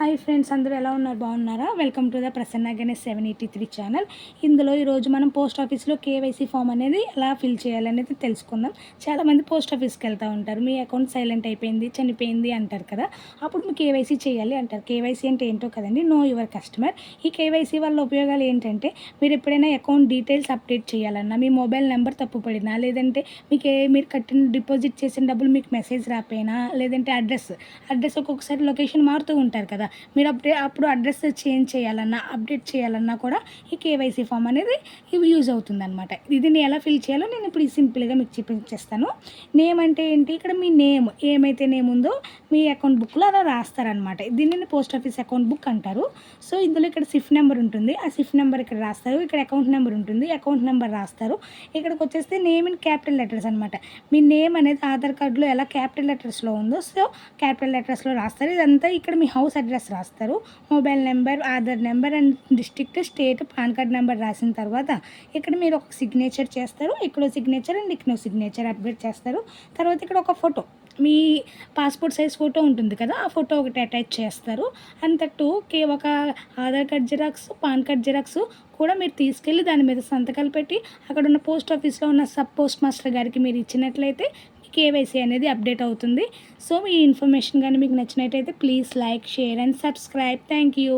Hi friends, అందరూ ఎలా ఉన్నారు? బాగున్నారా? Welcome to the Prasanna Ganesh 783 channel. ఇందులో ఈరోజు మనం పోస్ట్ ఆఫీస్లో కేవైసీ ఫామ్ అనేది ఎలా ఫిల్ చేయాలనేది తెలుసుకుందాం. చాలామంది పోస్ట్ ఆఫీస్కి వెళ్తూ ఉంటారు. మీ అకౌంట్ సైలెంట్ అయిపోయింది, చనిపోయింది అంటారు కదా. అప్పుడు మీ కేవైసీ చేయాలి అంటారు. కేవైసీ అంటే ఏంటో కదండి, నో యువర్ కస్టమర్. ఈ కేవైసీ వల్ల ఉపయోగాలు ఏంటంటే, మీరు ఎప్పుడైనా అకౌంట్ డీటెయిల్స్ అప్డేట్ చేయాలన్నా, మీ మొబైల్ నెంబర్ తప్పుపడినా, లేదంటే మీరు కట్టిన డిపాజిట్ చేసిన డబ్బులు మీకు మెసేజ్ రాపోయినా, లేదంటే అడ్రస్ ఒక్కొక్కసారి లొకేషన్ మారుతూ ఉంటారు కదా. మీరు అప్పుడు అడ్రస్ చేంజ్ చేయాలన్నా, అప్డేట్ చేయాలన్నా కూడా ఈ కేవైసీ ఫామ్ అనేది యూజ్ అవుతుందనమాట. దీన్ని ఎలా ఫిల్ చేయాలో నేను ఇప్పుడు సింపుల్గా మీకు చూపించేస్తాను. నేమ్ అంటే ఏంటి, ఇక్కడ మీ నేమ్ ఏమైతే నేమ్ ఉందో మీ అకౌంట్ బుక్లో అలా రాస్తారనమాట. దీనిని పోస్ట్ ఆఫీస్ అకౌంట్ బుక్ అంటారు. సో ఇందులో ఇక్కడ సిఫ్ నెంబర్ ఉంటుంది, ఆ సిఫ్ నెంబర్ ఇక్కడ రాస్తారు. ఇక్కడ అకౌంట్ నెంబర్ ఉంటుంది, అకౌంట్ నెంబర్ రాస్తారు. ఇక్కడికి వచ్చేస్తే నేమ్ ఇన్ క్యాపిటల్ లెటర్స్ అనమాట. మీ నేమ్ అనేది ఆధార్ కార్డులో ఎలా క్యాపిటల్ లెటర్స్లో ఉందో, సో క్యాపిటల్ లెటర్స్లో రాస్తారు. ఇదంతా ఇక్కడ మీ హౌస్ అడ్రస్ రాస్తారు. Mobile number, Aadhaar number and district, state, pan card number రాసిన తర్వాత ఇక్కడ మీరు ఒక సిగ్నేచర్ చేస్తారు. ఇక్కడ సిగ్నేచర్ అండ్ ఇక్కడ సిగ్నేచర్ అప్డేట్ చేస్తారు. తర్వాత ఇక్కడ ఒక ఫోటో, మీ పాస్పోర్ట్ సైజ్ ఫోటో ఉంటుంది కదా, ఆ ఫోటో ఒకటి అటాచ్ చేస్తారు. అంతట్టు ఒక Aadhaar card xerox, pan card xerox కూడా మీరు తీసుకెళ్ళి దాని మీద సంతకాలు పెట్టి అక్కడ ఉన్న పోస్ట్ ఆఫీస్లో ఉన్న సబ్ పోస్ట్ మాస్టర్ గారికి మీరు ఇచ్చినట్లయితే కేవైసీ అనేది అప్డేట్ అవుతుంది. సో ఈ ఇన్ఫర్మేషన్ కానీ మీకు నచ్చినట్టయితే please like, share and subscribe. Thank you.